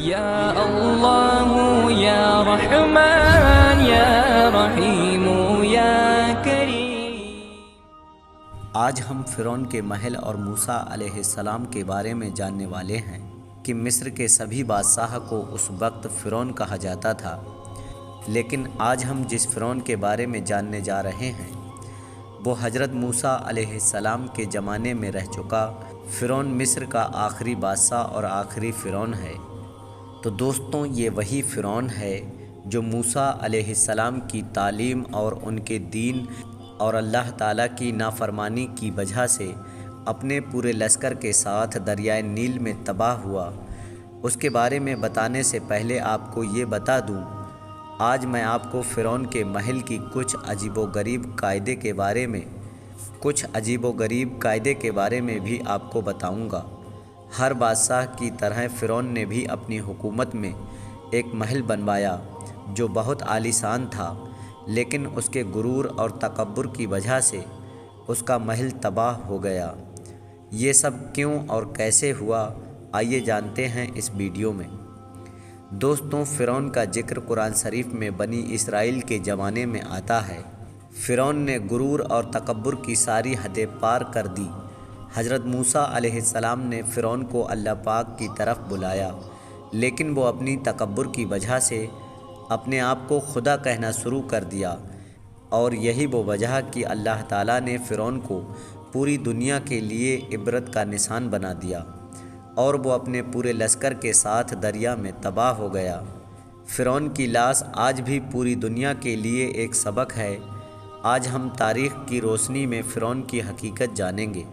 یا اللہ یا رحمان یا رحیم یا کریم۔ آج ہم فرعون کے محل اور موسیٰ علیہ السلام کے بارے میں جاننے والے ہیں کہ مصر کے سبھی بادشاہ کو اس وقت فرعون کہا جاتا تھا، لیکن آج ہم جس فرعون کے بارے میں جاننے جا رہے ہیں وہ حضرت موسیٰ علیہ السلام کے زمانے میں رہ چکا فرعون مصر کا آخری بادشاہ اور آخری فرعون ہے۔ تو دوستوں، یہ وہی فرعون ہے جو موسیٰ علیہ السلام کی تعلیم اور ان کے دین اور اللہ تعالیٰ کی نافرمانی کی وجہ سے اپنے پورے لشکر کے ساتھ دریائے نیل میں تباہ ہوا۔ اس کے بارے میں بتانے سے پہلے آپ کو یہ بتا دوں، آج میں آپ کو فرعون کے محل کی کچھ عجیب و غریب قاعدے کے بارے میں بھی آپ کو بتاؤں گا۔ ہر بادشاہ کی طرح فرعون نے بھی اپنی حکومت میں ایک محل بنوایا جو بہت عالیشان تھا، لیکن اس کے غرور اور تکبر کی وجہ سے اس کا محل تباہ ہو گیا۔ یہ سب کیوں اور کیسے ہوا، آئیے جانتے ہیں اس ویڈیو میں۔ دوستوں، فرعون کا ذکر قرآن شریف میں بنی اسرائیل کے زمانے میں آتا ہے۔ فرعون نے غرور اور تکبر کی ساری حدیں پار کر دی۔ حضرت موسیٰ علیہ السلام نے فرعون کو اللہ پاک کی طرف بلایا، لیکن وہ اپنی تکبر کی وجہ سے اپنے آپ کو خدا کہنا شروع کر دیا، اور یہی وہ وجہ کہ اللہ تعالیٰ نے فرعون کو پوری دنیا کے لیے عبرت کا نشان بنا دیا، اور وہ اپنے پورے لشکر کے ساتھ دریا میں تباہ ہو گیا۔ فرعون کی لاش آج بھی پوری دنیا کے لیے ایک سبق ہے۔ آج ہم تاریخ کی روشنی میں فرعون کی حقیقت جانیں گے۔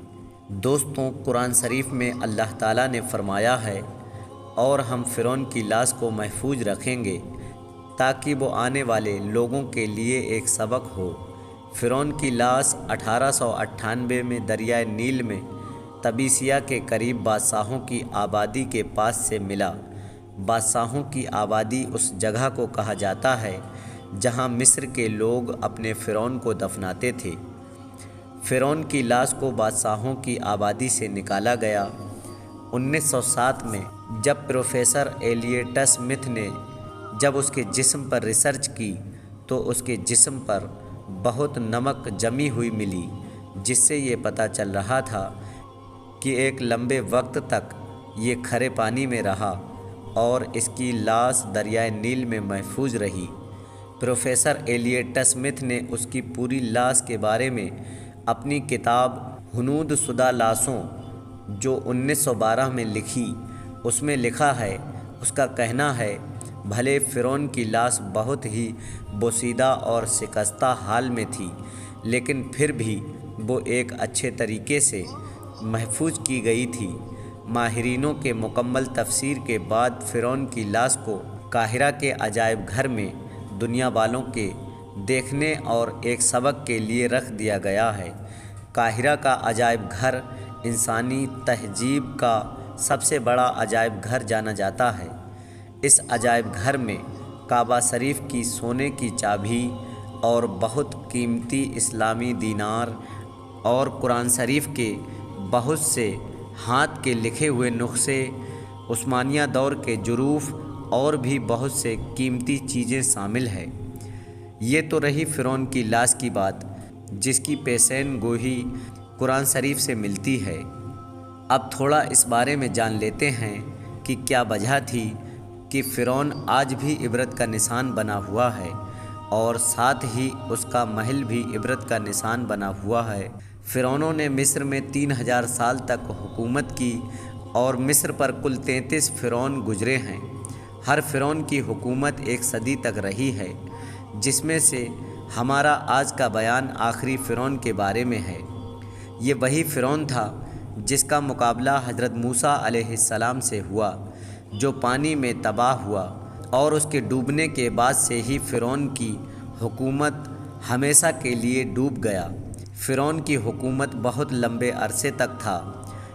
دوستوں، قرآن شریف میں اللہ تعالیٰ نے فرمایا ہے، اور ہم فرعون کی لاش کو محفوظ رکھیں گے تاکہ وہ آنے والے لوگوں کے لیے ایک سبق ہو۔ فرعون کی لاش 1898 میں دریائے نیل میں تبیسیہ کے قریب بادشاہوں کی آبادی کے پاس سے ملا۔ بادشاہوں کی آبادی اس جگہ کو کہا جاتا ہے جہاں مصر کے لوگ اپنے فرعون کو دفناتے تھے۔ فرعون کی لاش کو بادشاہوں کی آبادی سے نکالا گیا۔ 1907 میں جب پروفیسر ایلیٹ اسمتھ نے جب اس کے جسم پر ریسرچ کی تو اس کے جسم پر بہت نمک جمی ہوئی ملی، جس سے یہ پتہ چل رہا تھا کہ ایک لمبے وقت تک یہ کھرے پانی میں رہا اور اس کی لاش دریائے نیل میں محفوظ رہی۔ پروفیسر ایلیٹ اسمتھ نے اس کی پوری لاش کے بارے میں اپنی کتاب ہنود شدہ لاشوں جو 1912 میں لکھی، اس میں لکھا ہے، اس کا کہنا ہے، بھلے فرعون کی لاش بہت ہی بوسیدہ اور شکستہ حال میں تھی، لیکن پھر بھی وہ ایک اچھے طریقے سے محفوظ کی گئی تھی۔ ماہرینوں کے مکمل تفسیر کے بعد فرعون کی لاش کو قاہرہ کے عجائب گھر میں دنیا والوں کے دیکھنے اور ایک سبق کے لیے رکھ دیا گیا ہے۔ قاہرہ کا عجائب گھر انسانی تہذیب کا سب سے بڑا عجائب گھر جانا جاتا ہے۔ اس عجائب گھر میں کعبہ شریف کی سونے کی چابی اور بہت قیمتی اسلامی دینار اور قرآن شریف کے بہت سے ہاتھ کے لکھے ہوئے نسخے، عثمانیہ دور کے ظروف اور بھی بہت سے قیمتی چیزیں شامل ہیں۔ یہ تو رہی فرعون کی لاش کی بات، جس کی پیشین گوئی قرآن شریف سے ملتی ہے۔ اب تھوڑا اس بارے میں جان لیتے ہیں کہ کیا وجہ تھی کہ فرعون آج بھی عبرت کا نشان بنا ہوا ہے، اور ساتھ ہی اس کا محل بھی عبرت کا نشان بنا ہوا ہے۔ فرعونوں نے مصر میں 3000 سال تک حکومت کی، اور مصر پر کل 33 فرعون گزرے ہیں۔ ہر فرعون کی حکومت ایک صدی تک رہی ہے، جس میں سے ہمارا آج کا بیان آخری فرعون کے بارے میں ہے۔ یہ وہی فرعون تھا جس کا مقابلہ حضرت موسیٰ علیہ السلام سے ہوا، جو پانی میں تباہ ہوا، اور اس کے ڈوبنے کے بعد سے ہی فرعون کی حکومت ہمیشہ کے لیے ڈوب گیا۔ فرعون کی حکومت بہت لمبے عرصے تک تھا۔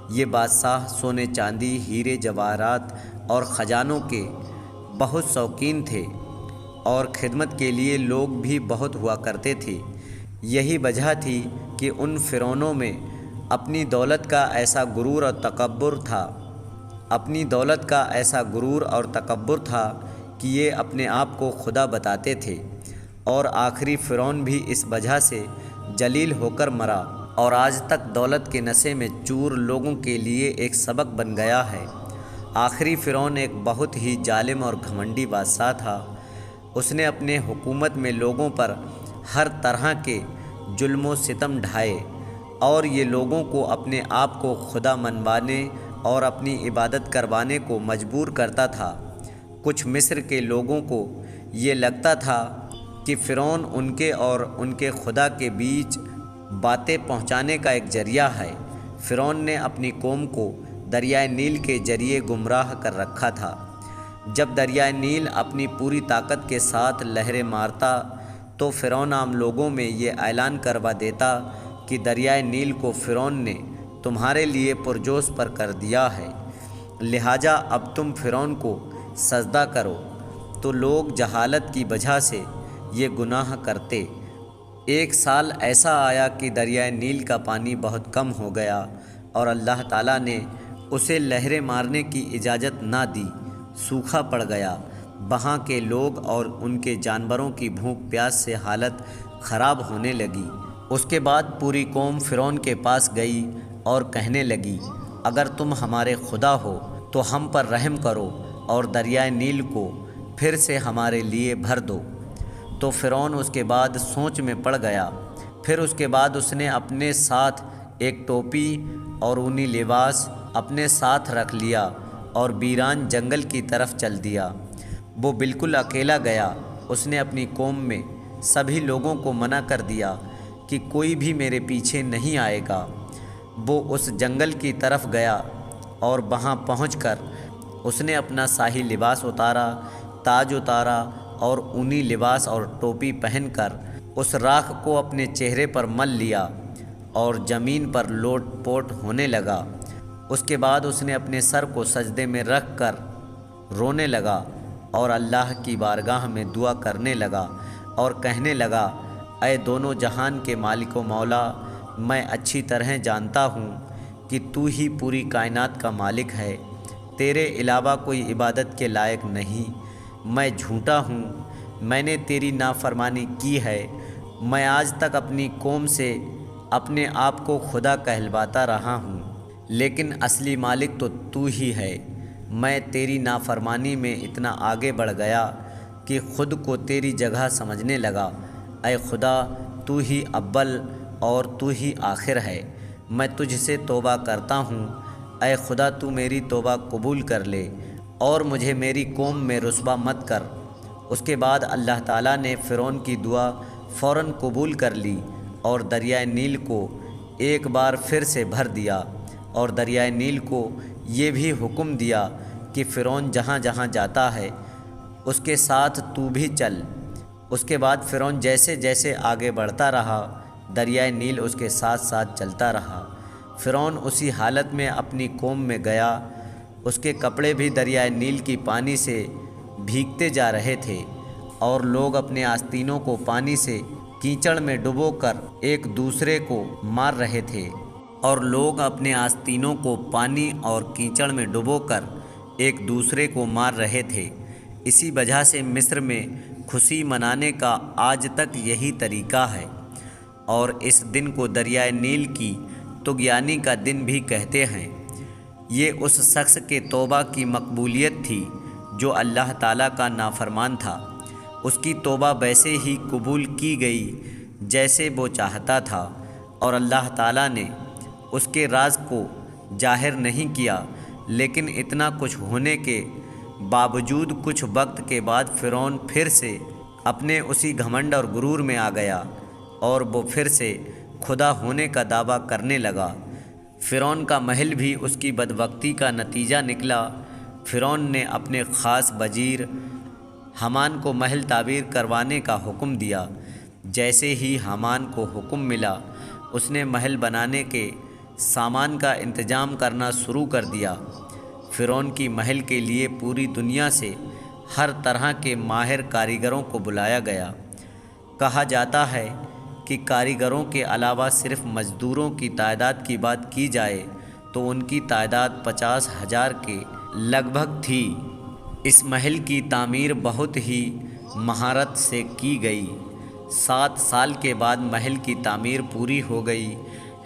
یہ بادشاہ سونے چاندی، ہیرے جواہرات اور خزانوں کے بہت شوقین تھے، اور خدمت کے لیے لوگ بھی بہت ہوا کرتے تھے۔ یہی وجہ تھی کہ ان فرعونوں میں اپنی دولت کا ایسا غرور اور تکبر تھا اپنی دولت کا ایسا غرور اور تکبر تھا کہ یہ اپنے آپ کو خدا بتاتے تھے، اور آخری فرعون بھی اس وجہ سے جلیل ہو کر مرا، اور آج تک دولت کے نشے میں چور لوگوں کے لیے ایک سبق بن گیا ہے۔ آخری فرعون ایک بہت ہی ظالم اور گھمنڈی بادشاہ تھا۔ اس نے اپنے حکومت میں لوگوں پر ہر طرح کے ظلم و ستم ڈھائے، اور یہ لوگوں کو اپنے آپ کو خدا منوانے اور اپنی عبادت کروانے کو مجبور کرتا تھا۔ کچھ مصر کے لوگوں کو یہ لگتا تھا کہ فرعون ان کے اور ان کے خدا کے بیچ باتیں پہنچانے کا ایک ذریعہ ہے۔ فرعون نے اپنی قوم کو دریائے نیل کے ذریعے گمراہ کر رکھا تھا۔ جب دریائے نیل اپنی پوری طاقت کے ساتھ لہریں مارتا تو فرعون عام لوگوں میں یہ اعلان کروا دیتا کہ دریائے نیل کو فرعون نے تمہارے لیے پرجوش پر کر دیا ہے، لہٰذا اب تم فرعون کو سجدہ کرو۔ تو لوگ جہالت کی وجہ سے یہ گناہ کرتے۔ ایک سال ایسا آیا کہ دریائے نیل کا پانی بہت کم ہو گیا، اور اللہ تعالیٰ نے اسے لہریں مارنے کی اجازت نہ دی، سوکھا پڑ گیا۔ وہاں کے لوگ اور ان کے جانوروں کی بھوک پیاس سے حالت خراب ہونے لگی۔ اس کے بعد پوری قوم فرعون کے پاس گئی اور کہنے لگی، اگر تم ہمارے خدا ہو تو ہم پر رحم کرو اور دریائے نیل کو پھر سے ہمارے لیے بھر دو۔ تو فرعون اس کے بعد سوچ میں پڑ گیا۔ پھر اس کے بعد اس نے اپنے ساتھ ایک ٹوپی اور اونی لباس اپنے ساتھ رکھ لیا اور ویران جنگل کی طرف چل دیا۔ وہ بالکل اکیلا گیا۔ اس نے اپنی قوم میں سبھی لوگوں کو منع کر دیا کہ کوئی بھی میرے پیچھے نہیں آئے گا۔ وہ اس جنگل کی طرف گیا اور وہاں پہنچ کر اس نے اپنا شاہی لباس اتارا، تاج اتارا اور اونی لباس اور ٹوپی پہن کر اس راکھ کو اپنے چہرے پر مل لیا اور زمین پر لوٹ پوٹ ہونے لگا۔ اس کے بعد اس نے اپنے سر کو سجدے میں رکھ کر رونے لگا اور اللہ کی بارگاہ میں دعا کرنے لگا اور کہنے لگا، اے دونوں جہان کے مالک و مولا، میں اچھی طرح جانتا ہوں کہ تو ہی پوری کائنات کا مالک ہے، تیرے علاوہ کوئی عبادت کے لائق نہیں۔ میں جھوٹا ہوں، میں نے تیری نافرمانی کی ہے۔ میں آج تک اپنی قوم سے اپنے آپ کو خدا کہلواتا رہا ہوں، لیکن اصلی مالک تو ہی ہے۔ میں تیری نافرمانی میں اتنا آگے بڑھ گیا کہ خود کو تیری جگہ سمجھنے لگا۔ اے خدا، تو ہی اول اور تو ہی آخر ہے۔ میں تجھ سے توبہ کرتا ہوں۔ اے خدا، تو میری توبہ قبول کر لے اور مجھے میری قوم میں رسوا مت کر۔ اس کے بعد اللہ تعالیٰ نے فرعون کی دعا فوراً قبول کر لی اور دریائے نیل کو ایک بار پھر سے بھر دیا، اور دریائے نیل کو یہ بھی حکم دیا کہ فرعون جہاں جہاں جاتا ہے اس کے ساتھ تو بھی چل۔ اس کے بعد فرعون جیسے جیسے آگے بڑھتا رہا، دریائے نیل اس کے ساتھ ساتھ چلتا رہا۔ فرعون اسی حالت میں اپنی قوم میں گیا۔ اس کے کپڑے بھی دریائے نیل کی پانی سے بھیگتے جا رہے تھے، اور لوگ اپنے آستینوں کو پانی سے کیچڑ میں ڈبو کر ایک دوسرے کو مار رہے تھے، اور لوگ اپنے آستینوں کو پانی اور کیچڑ میں ڈبو کر ایک دوسرے کو مار رہے تھے۔ اسی وجہ سے مصر میں خوشی منانے کا آج تک یہی طریقہ ہے، اور اس دن کو دریائے نیل کی طغیانی کا دن بھی کہتے ہیں۔ یہ اس شخص کے توبہ کی مقبولیت تھی جو اللہ تعالیٰ کا نافرمان تھا۔ اس کی توبہ ویسے ہی قبول کی گئی جیسے وہ چاہتا تھا، اور اللہ تعالیٰ نے اس کے راز کو ظاہر نہیں کیا۔ لیکن اتنا کچھ ہونے کے باوجود کچھ وقت کے بعد فرعون پھر سے اپنے اسی گھمنڈ اور غرور میں آ گیا، اور وہ پھر سے خدا ہونے کا دعویٰ کرنے لگا۔ فرعون کا محل بھی اس کی بدبختی کا نتیجہ نکلا۔ فرعون نے اپنے خاص وزیر حامان کو محل تعمیر کروانے کا حکم دیا۔ جیسے ہی حامان کو حکم ملا، اس نے محل بنانے کے سامان کا انتظام کرنا شروع کر دیا۔ فرعون کی محل کے لیے پوری دنیا سے ہر طرح کے ماہر کاریگروں کو بلایا گیا۔ کہا جاتا ہے کہ کاریگروں کے علاوہ صرف مزدوروں کی تعداد کی بات کی جائے تو ان کی تعداد 50,000 کے لگ بھگ تھی۔ اس محل کی تعمیر بہت ہی مہارت سے کی گئی۔ 7 سال کے بعد محل کی تعمیر پوری ہو گئی۔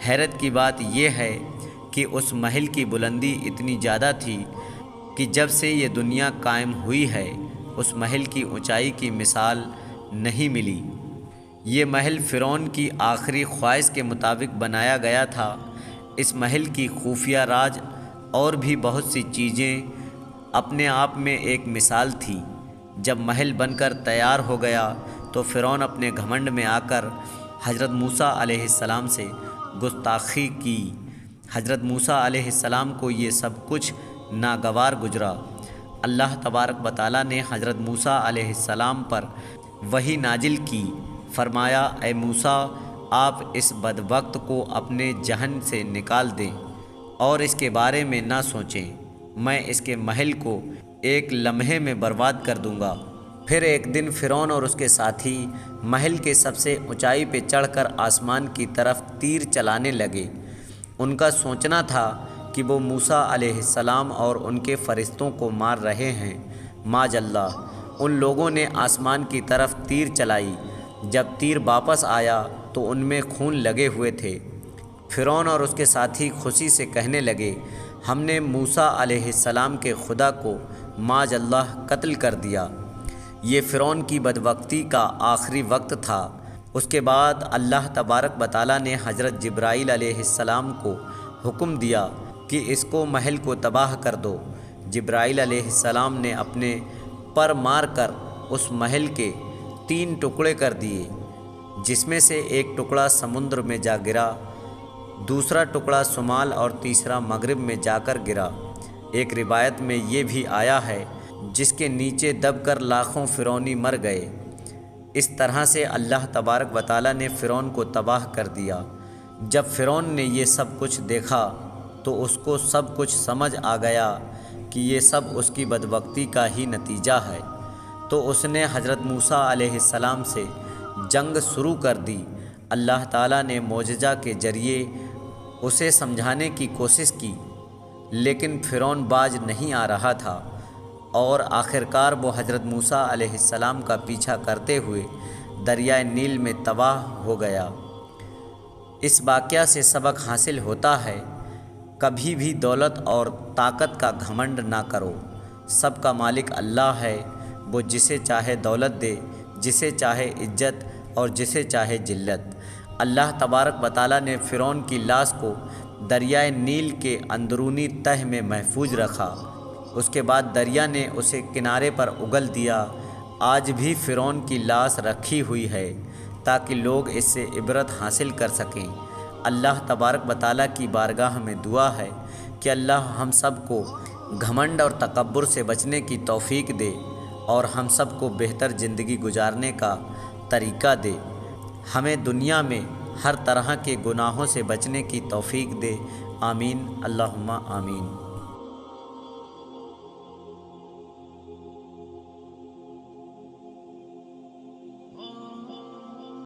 حیرت کی بات یہ ہے کہ اس محل کی بلندی اتنی زیادہ تھی کہ جب سے یہ دنیا قائم ہوئی ہے اس محل کی اونچائی کی مثال نہیں ملی۔ یہ محل فرعون کی آخری خواہش کے مطابق بنایا گیا تھا۔ اس محل کی خفیہ راز اور بھی بہت سی چیزیں اپنے آپ میں ایک مثال تھی۔ جب محل بن کر تیار ہو گیا تو فرعون اپنے گھمنڈ میں آ کر حضرت موسیٰ علیہ السلام سے گستاخی کی۔ حضرت موسیٰ علیہ السلام کو یہ سب کچھ ناگوار گزرا۔ اللہ تبارک و تعالیٰ نے حضرت موسیٰ علیہ السلام پر وحی نازل کی۔ فرمایا، اے موسیٰ، آپ اس بدبخت کو اپنے ذہن سے نکال دیں اور اس کے بارے میں نہ سوچیں۔ میں اس کے محل کو ایک لمحے میں برباد کر دوں گا۔ پھر ایک دن فرعون اور اس کے ساتھی محل کے سب سے اونچائی پہ چڑھ کر آسمان کی طرف تیر چلانے لگے۔ ان کا سوچنا تھا کہ وہ موسیٰ علیہ السلام اور ان کے فرشتوں کو مار رہے ہیں۔ معاذ اللہ، ان لوگوں نے آسمان کی طرف تیر چلائی۔ جب تیر واپس آیا تو ان میں خون لگے ہوئے تھے۔ فرعون اور اس کے ساتھی خوشی سے کہنے لگے، ہم نے موسیٰ علیہ السلام کے خدا کو معاذ اللہ قتل کر دیا۔ یہ فرعون کی بدبختی کا آخری وقت تھا۔ اس کے بعد اللہ تبارک و تعالیٰ نے حضرت جبرائیل علیہ السلام کو حکم دیا کہ اس کو محل کو تباہ کر دو۔ جبرائیل علیہ السلام نے اپنے پر مار کر اس محل کے 3 ٹکڑے کر دیے، جس میں سے ایک ٹکڑا سمندر میں جا گرا، دوسرا ٹکڑا شمال اور تیسرا مغرب میں جا کر گرا۔ ایک روایت میں یہ بھی آیا ہے، جس کے نیچے دب کر لاکھوں فرعونی مر گئے۔ اس طرح سے اللہ تبارک و تعالیٰ نے فرعون کو تباہ کر دیا۔ جب فرعون نے یہ سب کچھ دیکھا تو اس کو سب کچھ سمجھ آ گیا کہ یہ سب اس کی بدبختی کا ہی نتیجہ ہے، تو اس نے حضرت موسیٰ علیہ السلام سے جنگ شروع کر دی۔ اللہ تعالیٰ نے معجزہ کے ذریعے اسے سمجھانے کی کوشش کی، لیکن فرعون باز نہیں آ رہا تھا، اور آخرکار وہ حضرت موسیٰ علیہ السلام کا پیچھا کرتے ہوئے دریائے نیل میں تباہ ہو گیا۔ اس واقعہ سے سبق حاصل ہوتا ہے، کبھی بھی دولت اور طاقت کا گھمنڈ نہ کرو۔ سب کا مالک اللہ ہے، وہ جسے چاہے دولت دے، جسے چاہے عزت اور جسے چاہے ذلت۔ اللہ تبارک و تعالیٰ نے فرعون کی لاش کو دریائے نیل کے اندرونی تہہ میں محفوظ رکھا۔ اس کے بعد دریا نے اسے کنارے پر اگل دیا۔ آج بھی فرعون کی لاش رکھی ہوئی ہے تاکہ لوگ اس سے عبرت حاصل کر سکیں۔ اللہ تبارک و تعالیٰ کی بارگاہ میں دعا ہے کہ اللہ ہم سب کو گھمنڈ اور تکبر سے بچنے کی توفیق دے اور ہم سب کو بہتر زندگی گزارنے کا طریقہ دے۔ ہمیں دنیا میں ہر طرح کے گناہوں سے بچنے کی توفیق دے۔ آمین، اللہم آمین۔